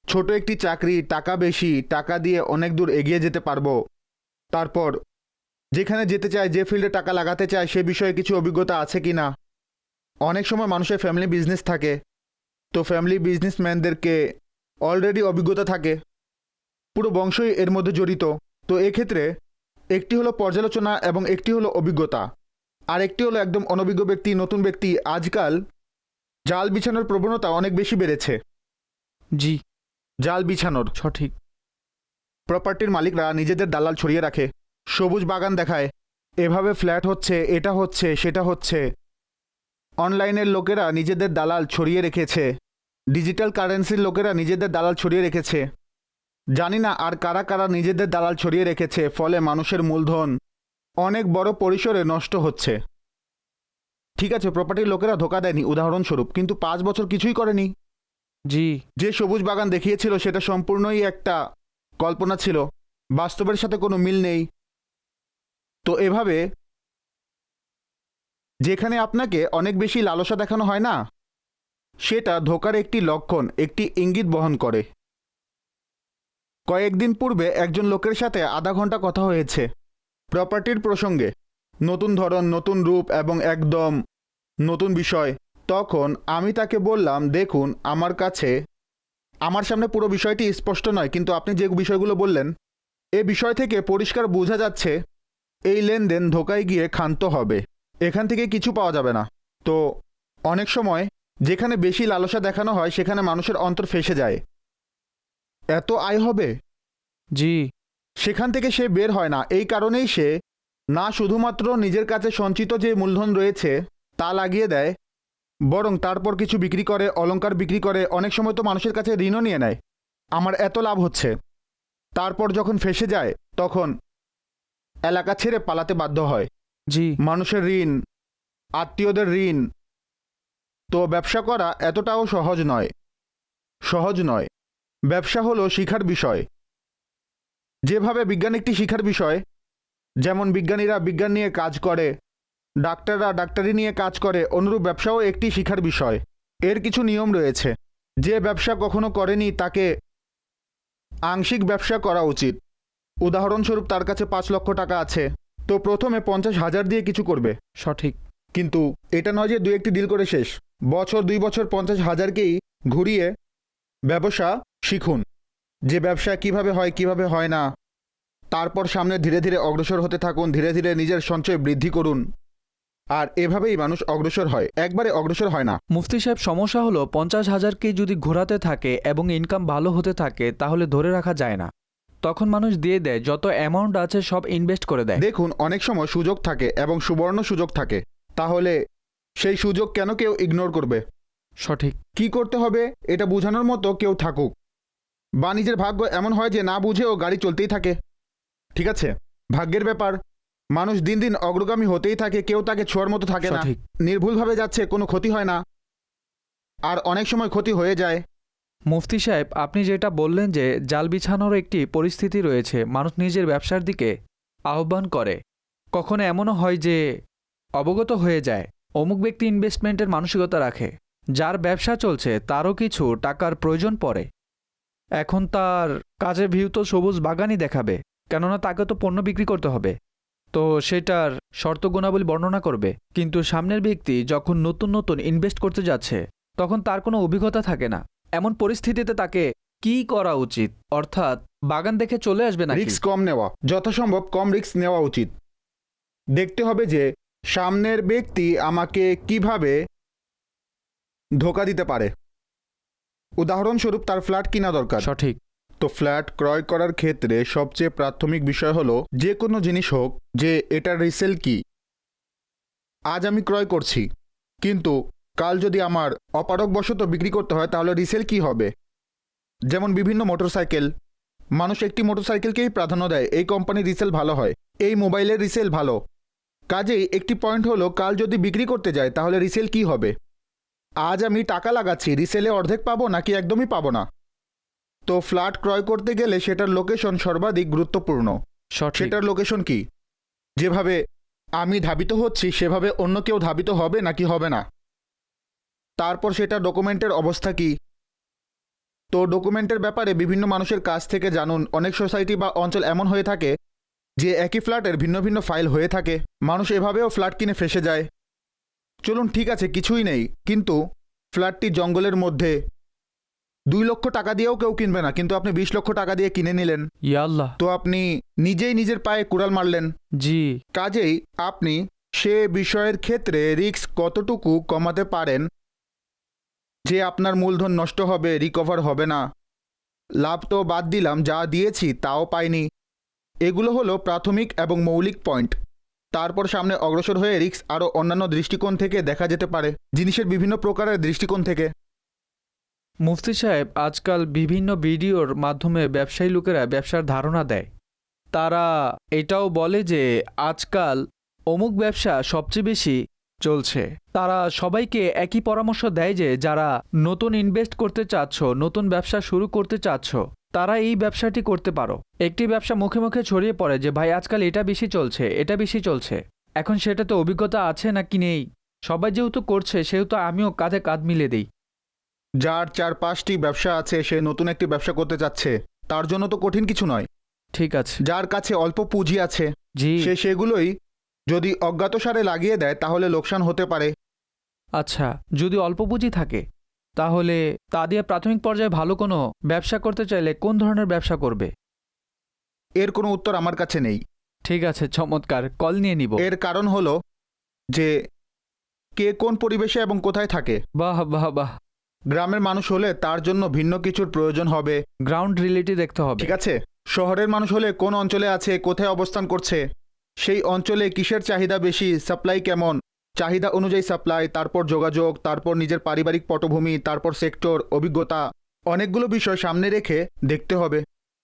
ছোট একটি চাকরি, টাকা বেশি, টাকা দিয়ে অনেক দূর এগিয়ে যেতে পারবো। তারপর যেখানে যেতে চায়, যে ফিল্ডে টাকা লাগাতে চায় সে বিষয়ে কিছু অভিজ্ঞতা আছে কি না। অনেক সময় মানুষের ফ্যামিলি বিজনেস থাকে, তো ফ্যামিলি বিজনেসম্যানদেরকে অলরেডি অভিজ্ঞতা থাকে, পুরো বংশই এর মধ্যে জড়িত। তো এক্ষেত্রে একটি হলো পর্যালোচনা এবং একটি হলো অভিজ্ঞতা, আর একটি হলো একদম অনভিজ্ঞ ব্যক্তি, নতুন ব্যক্তি। আজকাল জাল বিছানোর প্রবণতা অনেক বেশি বেড়েছে। জি, জাল বিছানোর সঠিক। প্রপার্টির মালিকরা নিজেদের দালাল ছড়িয়ে রাখে, সবুজ বাগান দেখায়, এভাবে ফ্ল্যাট হচ্ছে, এটা হচ্ছে, সেটা হচ্ছে। অনলাইনের লোকেরা নিজেদের দালাল ছড়িয়ে রেখেছে, ডিজিটাল কারেন্সির লোকেরা নিজেদের দালাল ছড়িয়ে রেখেছে, জানি না আর কারা কারা নিজেদের দালাল ছড়িয়ে রেখেছে। ফলে মানুষের মূলধন অনেক বড় পরিসরে নষ্ট হচ্ছে। ঠিক আছে, প্রপার্টির লোকেরা ধোকা দেয়নি উদাহরণস্বরূপ, কিন্তু 5 বছর কিছুই করেনি। জি, যে সবুজ বাগান দেখিয়েছিল সেটা সম্পূর্ণই একটা কল্পনা ছিল, বাস্তবের সাথে কোনো মিল নেই। তো এভাবে যেখানে আপনাকে অনেক বেশি লালসা দেখানো হয় না, সেটা ধোকার একটি লক্ষণ, একটি ইঙ্গিত বহন করে। কয়েকদিন পূর্বে একজন লোকের সাথে আধা ঘন্টা কথা হয়েছে প্রপার্টির প্রসঙ্গে, নতুন ধরন, নতুন রূপ এবং একদম নতুন বিষয়। তখন আমি তাকে বললাম, দেখুন আমার সামনে পুরো বিষয়টি স্পষ্ট নয়, কিন্তু আপনি যে বিষয়গুলো বললেন এ বিষয় থেকে পরিষ্কার বোঝা যাচ্ছে এই লেনদেন ধোকায় গিয়ে ক্ষান্ত হবে, এখান থেকে কিছু পাওয়া যাবে না। তো অনেক সময় যেখানে বেশি লালসা দেখানো হয় সেখানে মানুষের অন্তর ফেঁসে যায়। এত আয় হবে, জি, সেখান থেকে সে বের হয় না। এই কারণেই সে না শুধুমাত্র নিজের কাছে সঞ্চিত যে মূলধন রয়েছে তা লাগিয়ে দেয়, বরং তারপর কিছু বিক্রি করে, অলংকার বিক্রি করে, অনেক সময় তো মানুষের কাছে ঋণও নিয়ে নেয়, আমার এত লাভ হচ্ছে। তারপর যখন ফেঁসে যায় তখন এলাকা ছেড়ে পালাতে বাধ্য হয়। জি, মানুষের ঋণ, আত্মীয়দের ঋণ। তো ব্যবসা করা এতটাও সহজ নয়। ব্যবসা হলো শিখার বিষয়। যেভাবে বিজ্ঞান একটি শিখার বিষয়, যেমন বিজ্ঞানীরা বিজ্ঞান নিয়ে কাজ করে, ডাক্তাররা ডাক্তারি নিয়ে কাজ করে, অনুরূপ ব্যবসাও একটি শিখার বিষয়। এর কিছু নিয়ম রয়েছে। যে ব্যবসা কখনো করেনি তাকে আংশিক ব্যবসা করা উচিত। উদাহরণস্বরূপ তার কাছে 5 লক্ষ টাকা আছে, তো প্রথমে 50,000 দিয়ে কিছু করবে। সঠিক। কিন্তু এটা নয় যে 2-1টি ডিল করে শেষ। বছর 2 বছর 50,000কেই ঘুরিয়ে ব্যবসা শিখুন, যে ব্যবসা কিভাবে হয় কিভাবে হয় না। তারপর সামনে ধীরে ধীরে অগ্রসর হতে থাকুন, ধীরে ধীরে নিজের সঞ্চয় বৃদ্ধি করুন। আর এভাবেই মানুষ অগ্রসর হয়, একবারে অগ্রসর হয় না। মুফতি সাহেব, সমস্যা হলো 50,000কেই যদি ঘোরাতে থাকে এবং ইনকাম ভালো হতে থাকে তাহলে ধরে রাখা যায় না। তখন মানুষ দিয়ে দেয়, যত অ্যামাউন্ট আছে সব ইনভেস্ট করে দেয়। দেখুন, অনেক সময় সুযোগ থাকে এবং সুবর্ণ সুযোগ থাকে, তাহলে সেই সুযোগ কেন কেউ ইগনোর করবে? সঠিক। কি করতে হবে এটা বোঝানোর মতো কেউ থাকুক, বা নিজের ভাগ্য এমন হয় যে না বুঝেও গাড়ি চলতেই থাকে। ঠিক আছে, ভাগ্যের ব্যাপার। মানুষ দিন দিন অগ্রগামী হতেই থাকে, কেউ তাকে ছোঁয়ার মতো থাকে না। সঠিক। নির্ভুলভাবে যাচ্ছে, কোনো ক্ষতি হয় না, আর অনেক সময় ক্ষতি হয়ে যায়। মুফতি সাহেব, আপনি যেটা বললেন যে জাল বিছানোর একটি পরিস্থিতি রয়েছে, মানুষ নিজের ব্যবসার দিকে আহ্বান করে, কখনো এমনও হয় যে অবগত হয়ে যায় অমুক ব্যক্তি ইনভেস্টমেন্টের মানসিকতা রাখে, যার ব্যবসা চলছে তারও কিছু টাকার প্রয়োজন পড়ে। এখন তার কাজের ভিউ তো সবুজ বাগানই দেখাবে, কেননা তাকে তো পণ্য বিক্রি করতে হবে, তো সেটার শর্ত গুণাবলী বর্ণনা করবে। কিন্তু সামনের ব্যক্তি যখন নতুন নতুন ইনভেস্ট করতে যাচ্ছে তখন তার কোনো অভিজ্ঞতা থাকে না। এমন পরিস্থিতিতে তাকে কি করা উচিত? অর্থাৎ বাগান দেখে চলে আসবে না? রিস্ক কম নেওয়া, যথাসম্ভব কম রিস্ক নেওয়া উচিত। দেখতে হবে যে সামনের ব্যক্তি আমাকে কিভাবে ধোকা দিতে পারে। উদাহরণস্বরূপ তার ফ্ল্যাট কিনা দরকার। সঠিক। তো ফ্ল্যাট ক্রয় করার ক্ষেত্রে সবচেয়ে প্রাথমিক বিষয় হলো, যে কোনো জিনিস হোক, যে এটার রিসেল কি। আজ আমি ক্রয় করছি, কিন্তু কাল যদি আমার অপারগবশত বিক্রি করতে হয় তাহলে রিসেল কি হবে। যেমন বিভিন্ন মোটরসাইকেল, মানুষ একটি মোটরসাইকেলকেই প্রাধান্য দেয়, এই কোম্পানির রিসেল ভালো হয়, এই মোবাইলের রিসেল ভালো। কাজেই একটি পয়েন্ট হলো, কাল যদি বিক্রি করতে যায় তাহলে রিসেল কি হবে। আজ আমি টাকা লাগাচ্ছি, রিসেলে অর্ধেক পাবো নাকি একদমই পাবো না। তো ফ্ল্যাট ক্রয় করতে গেলে সেটার লোকেশন সর্বাধিক গুরুত্বপূর্ণ। সঠিক। সেটার লোকেশন কি, যেভাবে আমি ধাবিত হচ্ছি সেভাবে অন্য কেউ ধাবিত হবে নাকি হবে না। তারপর সেটা ডকুমেন্টের অবস্থা কি। তো ডকুমেন্টের ব্যাপারে বিভিন্ন মানুষের কাছ থেকে জানুন। অনেক সোসাইটি বা অঞ্চল এমন হয়ে থাকে যে একই ফ্ল্যাটের ভিন্ন ভিন্ন ফাইল হয়ে থাকে, মানুষ এভাবেও ফ্ল্যাট কিনে ফেসে যায়। চলুন ঠিক আছে, কিছুই নেই, কিন্তু ফ্ল্যাটটি জঙ্গলের মধ্যে, 2 লক্ষ টাকা দিয়েও কেউ কিনবে না, কিন্তু আপনি 20 লক্ষ টাকা দিয়ে কিনে নিলেন। ইয়াল্লাহ। তো আপনি নিজেই নিজের পায়ে কুড়াল মারলেন। জি। কাজেই আপনি সে বিষয়ের ক্ষেত্রে রিস্ক কতটুকু কমাতে পারেন যে আপনার মূলধন নষ্ট হবে, রিকভার হবে না। লাভ তো বাদ দিলাম, যা দিয়েছি তাও পাইনি। এগুলো হলো প্রাথমিক এবং মৌলিক পয়েন্ট। তারপর সামনে অগ্রসর হয়ে রিস্ক আরও অন্যান্য দৃষ্টিকোণ থেকে দেখা যেতে পারে, জিনিসের বিভিন্ন প্রকারের দৃষ্টিকোণ থেকে। মুফতি সাহেব, আজকাল বিভিন্ন ভিডিওর মাধ্যমে ব্যবসায়ী লোকেরা ব্যবসার ধারণা দেয়। তারা এটাও বলে যে আজকাল অমুক ব্যবসা সবচেয়ে বেশি চলছে। তারা সবাইকে একই পরামর্শ দেয় যে যারা নতুন ইনভেস্ট করতে চাচ্ছ, নতুন ব্যবসা শুরু করতে চাচ্ছ, তারা এই ব্যবসাটি করতে পারো। একটি ব্যবসা মুখে মুখে ছড়িয়ে পড়ে যে ভাই আজকাল এটা বেশি চলছে, এটা বেশি চলছে। এখন সেটাতে অভিজ্ঞতা আছে নাকি নেই, সবাই যেহেতু করছে সেহেতু আমিও কাঁধে কাঁধ মিলিয়ে দিই। যার 4-5টি ব্যবসা আছে সে নতুন একটি ব্যবসা করতে চাচ্ছে, তার জন্য তো কঠিন কিছু নয়। ঠিক আছে। যার কাছে অল্প পুঁজি আছে জি। সে সেগুলোই যদি অজ্ঞাতসারে লাগিয়ে দেয় তাহলে লোকসান হতে পারে। আচ্ছা, যদি অল্প পুঁজি থাকে তাহলে তা দিয়ে প্রাথমিক পর্যায়ে ভালো কোনো ব্যবসা করতে চাইলে কোন ধরনের ব্যবসা করবে? এর কোনো উত্তর আমার কাছে নেই। ঠিক আছে, চমৎকার, কল নিয়ে নিব। এর কারণ হলো যে কে কোন পরিবেশে এবং কোথায় থাকে। বাহ বাহ বাহ। গ্রামের মানুষ হলে তার জন্য ভিন্ন কিছুর প্রয়োজন হবে, গ্রাউন্ড রিয়েলিটি দেখতে হবে। ঠিক আছে। শহরের মানুষ হলে কোন অঞ্চলে আছে, কোথায় অবস্থান করছে, সেই অঞ্চলে কিসের চাহিদা বেশি, সাপ্লাই কেমন, চাহিদা অনুযায়ী সাপ্লাই, তারপর যোগাযোগ, তারপর নিজের পারিবারিক পটভূমি, তারপর সেক্টর, অভিজ্ঞতা, অনেকগুলো বিষয় সামনে রেখে দেখতে হবে।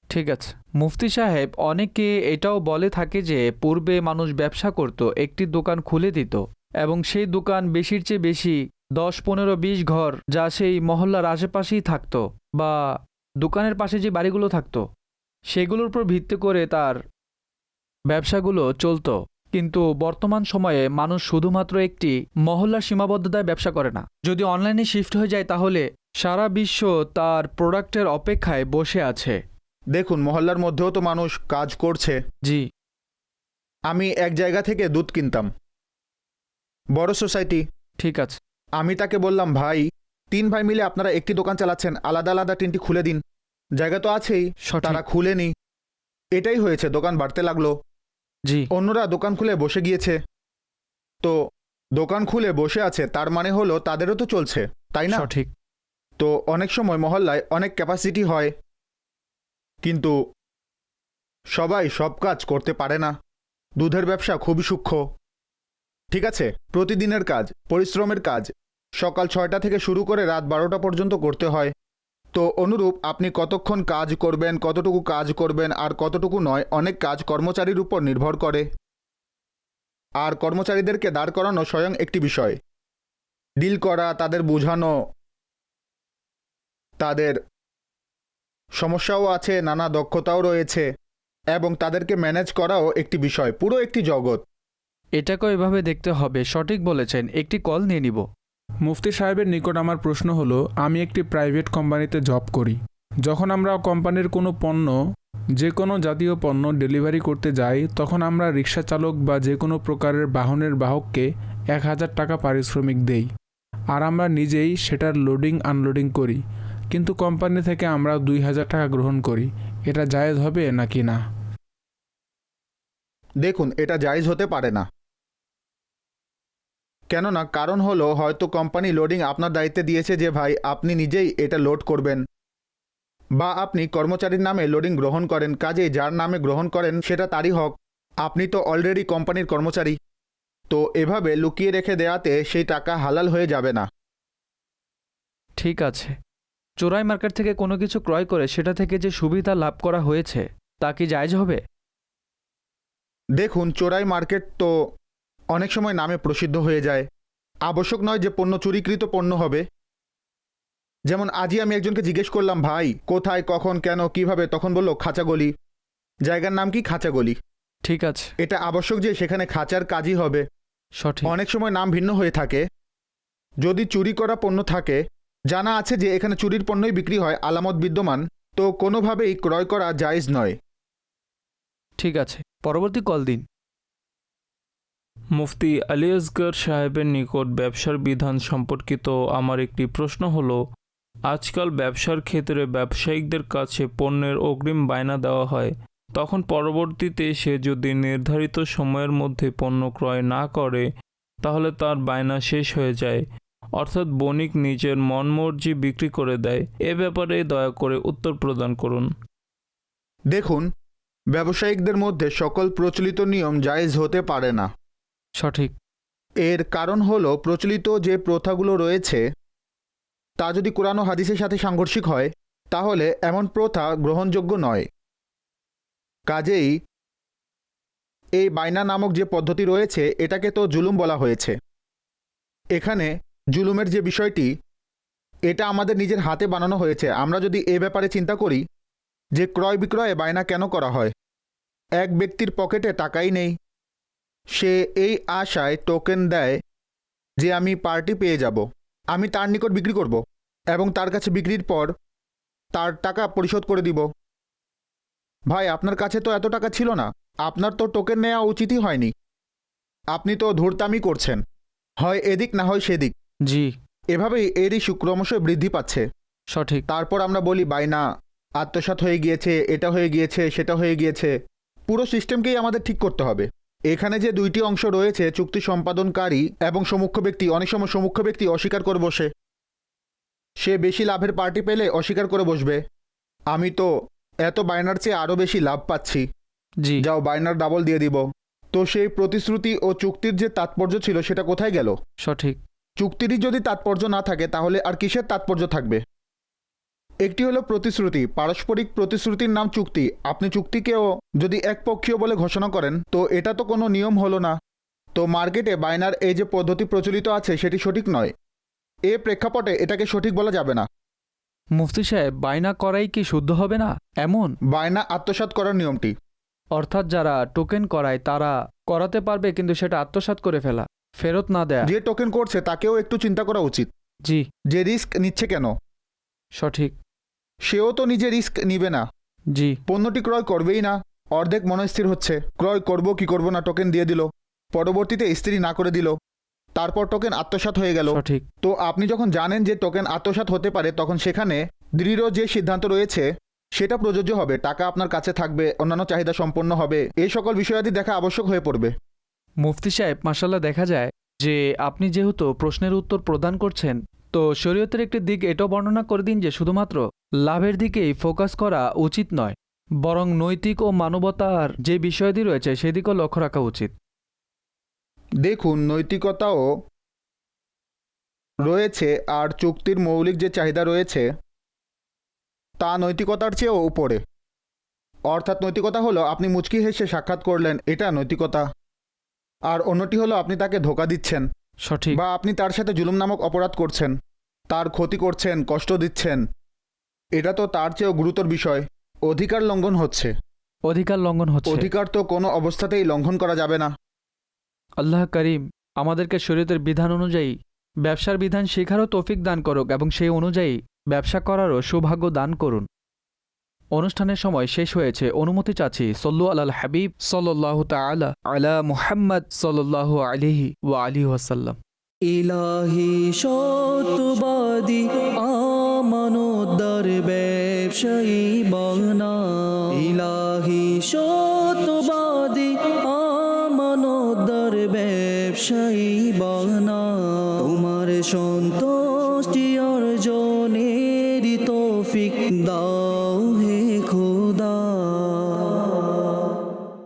ঠিক আছে মুফতি সাহেব, অনেকে এটাও বলে থাকে যে পূর্বে মানুষ ব্যবসা করত, একটি দোকান খুলে দিত এবং সেই দোকান বেশির চেয়ে বেশি 10-15-20 ঘর যা সেই মহল্লার আশেপাশেই থাকতো বা দোকানের পাশে যে বাড়িগুলো থাকতো সেগুলোর উপর ভিত্তি করে তার ব্যবসাগুলো চলতো। কিন্তু বর্তমান সময়ে মানুষ শুধুমাত্র একটি মহল্লার সীমাবদ্ধতায় ব্যবসা করে না। যদি অনলাইনে শিফট হয়ে যায় তাহলে সারা বিশ্ব তার প্রোডাক্টের অপেক্ষায় বসে আছে। দেখুন, মহল্লার মধ্যেও তো মানুষ কাজ করছে। জি। আমি এক জায়গা থেকে দুধ কিনতাম, বড় সোসাইটি। ঠিক আছে। আমি তাকে বললাম, ভাই 3 ভাই মিলে আপনারা একটি দোকান চালাচ্ছেন, আলাদা আলাদা 3টি খুলে দিন, জায়গা তো আছেই। সঠিক। তারা খুলেনি, এটাই হয়েছে, দোকান বাড়তে লাগলো। জি। অন্যরা দোকান খুলে বসে গিয়েছে। তো দোকান খুলে বসে আছে তার মানে হলো তাদেরও তো চলছে, তাই না? সঠিক। তো অনেক সময় মহল্লায় অনেক ক্যাপাসিটি হয়, কিন্তু সবাই সব কাজ করতে পারে না। দুধের ব্যবসা খুবই সূক্ষ্ম, ঠিক আছে? প্রতিদিনের কাজ, পরিশ্রমের কাজ, সকাল 6টা থেকে শুরু করে রাত 12টা পর্যন্ত করতে হয়। তো অনুরূপ আপনি কতক্ষণ কাজ করবেন, কতটুকু কাজ করবেন আর কতটুকু নয়, অনেক কাজ কর্মচারীর উপর নির্ভর করে। আর কর্মচারীদেরকে দাঁড় করানো স্বয়ং একটি বিষয়। ডিল করা, তাদের বোঝানো, তাদের সমস্যাও আছে, নানা দক্ষতাও রয়েছে, এবং তাদেরকে ম্যানেজ করাও একটি বিষয়, পুরো একটি জগৎ। এটাকেও এভাবে দেখতে হবে। সঠিক বলেছেন। একটি কল নিয়ে নিব। মুফতি সাহেবের নিকট আমার প্রশ্ন হলো, আমি একটি প্রাইভেট কোম্পানিতে জব করি। যখন আমরা কোম্পানির কোনো পণ্য, যে কোনো জাতীয় পণ্য ডেলিভারি করতে যাই, তখন আমরা রিক্সা চালক বা যে কোনো প্রকারের বাহনের বাহককে 1000 টাকা পারিশ্রমিক দেই, আর আমরা নিজেই সেটার লোডিং আনলোডিং করি। কিন্তু কোম্পানি থেকে আমরা 2000 টাকা গ্রহণ করি। এটা জায়েজ হবে নাকি না? দেখুন, এটা জায়েজ হতে পারে না। কেননা কারণ হলো, হয়তো কোম্পানি লোডিং আপনার দায়িত্বে দিয়েছে যে ভাই আপনি নিজেই এটা লোড করবেন, বা আপনি কর্মচারীর নামে লোডিং গ্রহণ করেন, কাজেই যার নামে গ্রহণ করেন সেটা তারই হক। আপনি তো অলরেডি কোম্পানির কর্মচারী। তো এভাবে লুকিয়ে রেখে দেওয়াতে সেই টাকা হালাল হয়ে যাবে না। ঠিক আছে। চোরাই মার্কেট থেকে কোনো কিছু ক্রয় করে সেটা থেকে যে সুবিধা লাভ করা হয়েছে তা কি জায়েজ হবে? দেখুন, চোরাই মার্কেট তো অনেক সময় নামে প্রসিদ্ধ হয়ে যায়। আবশ্যক নয় যে পণ্য চুরিকৃত পণ্য হবে। যেমন আজই আমি একজনকে জিজ্ঞেস করলাম, ভাই কোথায়, কখন, কেন, কিভাবে, তখন বলল খাঁচাগলি। জায়গার নাম কি? খাঁচাগলি। ঠিক আছে। এটা আবশ্যক যে সেখানে খাঁচার কাজই হবে। সঠিক। অনেক সময় নাম ভিন্ন হয়ে থাকে। যদি চুরি করা পণ্য থাকে, জানা আছে যে এখানে চুরির পণ্যই বিক্রি হয়, আলামত বিদ্যমান, তো কোনোভাবেই ক্রয় করা জায়েজ নয়। ঠিক আছে, পরবর্তী কল দিন। মুফতি আলী আসগর সাহেবের নিকট ব্যবসার বিধান সম্পর্কিত আমার একটি প্রশ্ন হলো, আজকাল ব্যবসার ক্ষেত্রে ব্যবসায়িকদের কাছে পণ্যের অগ্রিম বায়না দেওয়া হয়, তখন পরবর্তীতে সে যদি নির্ধারিত সময়ের মধ্যে পণ্য ক্রয় না করে তাহলে তার বায়না শেষ হয়ে যায়, অর্থাৎ বণিক নিজের মনমর্জি বিক্রি করে দেয়। এ ব্যাপারে দয়া করে উত্তর প্রদান করুন। দেখুন, ব্যবসায়িকদের মধ্যে সকল প্রচলিত নিয়ম জায়েজ হতে পারে না। সঠিক। এর কারণ হলো প্রচলিত যে প্রথাগুলো রয়েছে তা যদি কোরআন ও হাদিসের সাথে সাংঘর্ষিক হয় তাহলে এমন প্রথা গ্রহণযোগ্য নয়। কাজেই এই বাইনা নামক যে পদ্ধতি রয়েছে এটাকে তো জুলুম বলা হয়েছে। এখানে জুলুমের যে বিষয়টি এটা আমাদের নিজের হাতে বানানো হয়েছে। আমরা যদি এ ব্যাপারে চিন্তা করি যে ক্রয় বিক্রয়ে বায়না কেন করা হয়, এক ব্যক্তির পকেটে টাকাই নেই, সে এই আশায় টোকেন দেয় যে আমি পার্টি পেয়ে যাব, আমি তার নিকট বিক্রি করব এবং তার কাছে বিক্রির পর তার টাকা পরিশোধ করে দিব। ভাই, আপনার কাছে তো এত টাকা ছিল না, আপনার তো টোকেন নেওয়া উচিতই হয়নি, আপনি তো ধূর্তামি করছেন, হয় এদিক না হয় সেদিক। জি, এভাবেই এর ইস্যু ক্রমশ বৃদ্ধি পাচ্ছে। সঠিক। তারপর আমরা বলি বায়না আত্মসাৎ হয়ে গিয়েছে, এটা হয়ে গিয়েছে, সেটা হয়ে গিয়েছে। পুরো সিস্টেমকেই আমাদের ঠিক করতে হবে। এখানে যে দুইটি অংশ রয়েছে, চুক্তি সম্পাদনকারী এবং সম্মুখ ব্যক্তি, অনেক সময় সম্মুখ ব্যক্তি অস্বীকার করে বসে, সে বেশি লাভের পার্টি পেলে অস্বীকার করে বসবে, আমি তো এত বায়নার চেয়ে আরও বেশি লাভ পাচ্ছি, জি, যাও বায়নার ডাবল দিয়ে দিব। তো সেই প্রতিশ্রুতি ও চুক্তির যে তাৎপর্য ছিল সেটা কোথায় গেল? সঠিক। চুক্তিরই যদি তাৎপর্য না থাকে তাহলে আর কিসের তাৎপর্য থাকবে? একটি হলো প্রতিশ্রুতি, পারস্পরিক প্রতিশ্রুতির নাম চুক্তি। আপনি চুক্তিকেও যদি একপক্ষীয় বলে ঘোষণা করেন তো এটা তো কোনো নিয়ম হলো না। তো মার্কেটে বায়নার এই যে পদ্ধতি প্রচলিত আছে সেটি সঠিক নয়। এ প্রেক্ষাপটে এটাকে সঠিক বলা যাবে না। মুফতি সাহেব, বায়না করাই কি শুদ্ধ হবে না এমন? বায়না আত্মসাৎ করার নিয়মটি, অর্থাৎ যারা টোকেন করায় তারা করাতে পারবে কিন্তু সেটা আত্মসাৎ করে ফেলা, ফেরত না দেয়া। যে টোকেন করছে তাকেও একটু চিন্তা করা উচিত জি, যে রিস্ক নিচ্ছে কেন। সঠিক। সেও তো নিজে রিস্ক নিবে না, জি, পণ্যটি ক্রয় করবেই না, অর্ধেক মনস্থির হচ্ছে ক্রয় করব কি করব না, টোকেন দিয়ে দিল, পরবর্তীতে স্থির না করে দিল, তারপর টোকেন আত্মসাৎ হয়ে গেল। সঠিক। তো আপনি যখন জানেন যে টোকেন আত্মসাৎ হতে পারে তখন সেখানে দৃঢ় যে সিদ্ধান্ত রয়েছে সেটা প্রযোজ্য হবে, টাকা আপনার কাছে থাকবে, অন্যান্য চাহিদা সম্পন্ন হবে, এই সকল বিষয়াদি দেখা আবশ্যক হয়ে পড়বে। মুফতি সাহেব, মাশাল্লাহ, দেখা যায় যে আপনি যেহেতু প্রশ্নের উত্তর প্রদান করছেন, তো শরীয়তের একটি দিক এটাও বর্ণনা করে দিন যে শুধুমাত্র লাভের দিকেই ফোকাস করা উচিত নয়, বরং নৈতিক ও মানবতার যে বিষয়াদি রয়েছে সেদিকেও লক্ষ্য রাখা উচিত। দেখুন, নৈতিকতাও রয়েছে আর চুক্তির মৌলিক যে চাহিদা রয়েছে তা নৈতিকতার চেয়েও উপরে। অর্থাৎ নৈতিকতা হলো আপনি মুচকি হেসে সাক্ষাৎ করলেন, এটা নৈতিকতা। আর অন্যটি হলো আপনি তাকে ধোঁকা দিচ্ছেন, সঠিক। বা আপনি তার সাথে জুলুম নামক অপরাধ করছেন, তার ক্ষতি করছেন, কষ্ট দিচ্ছেন, এটা তো তার চেয়েও গুরুতর বিষয়, অধিকার লঙ্ঘন হচ্ছে। অধিকার লঙ্ঘন হচ্ছে। অধিকার তো কোনো অবস্থাতেই লঙ্ঘন করা যাবে না। আল্লাহ করিম আমাদেরকে শরীয়তের বিধান অনুযায়ী ব্যবসার বিধান শেখারও তৌফিক দান করুক এবং সেই অনুযায়ী ব্যবসা করারও সৌভাগ্য দান করুন। অনুষ্ঠানের সময় শেষ হয়েছে, অনুমতি চাচ্ছি সল্লু আলাল হাবিব সাল্লাল্লাহু তাআলা আলা মুহাম্মদ সাল্লাল্লাহু আলাইহি ওয়া আলিহি ওয়াসাল্লাম। ইলাহি সত্যবাদী আমানতদার ব্যবসায়ী বানা, ইলাহি সত্যবাদী আমানতদার ব্যবসায়ী বানা, তোমার সন্তান